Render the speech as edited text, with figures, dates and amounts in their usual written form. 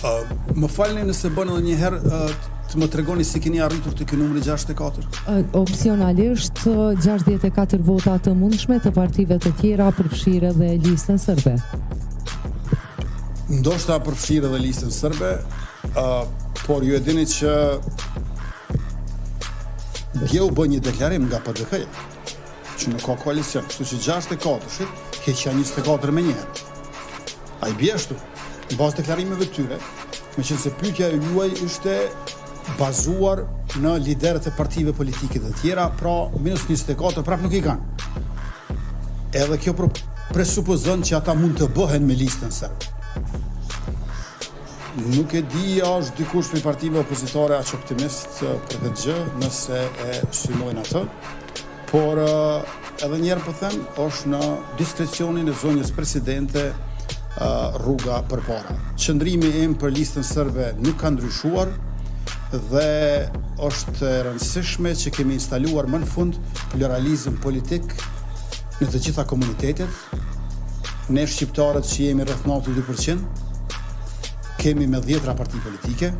Më falni nëse bën edhe një herë të më tregoni si keni arritur te ky numri 64? Opsionalisht 64 vota të mundshme të partive të tjera përfshirë edhe listën serbe. Ndoshta përfshirë edhe listën serbe, por ju e dini që dje u bë një deklarim nga PDK-ja që nuk ka koalicion, kështu që 64-shit heqja 24 me njëherë. A i bjeshtu, në bazë deklarimeve të tyre, me qenë se pyetja e juaj ishte bazuar në liderët e partive politike të tjera, pra minus 24 prap nuk i kanë. Edhe kjo presupozon që ata mund të bëhen me listën serbe. Nuk e di a është dikush për partive opozitare aq optimist për këtë gjë, nëse e synojnë atë, por edhe njerë po them, është në diskrecionin e zonjës presidente rruga përpara. Qëndrimi im për listën serbe nuk ka ndryshuar dhe është e rëndësishme që kemi instaluar më në fund pluralizëm politik në të gjitha komunitetet. Ne shqiptarët që jemi rreth 92%, kemi me 10 parti politike,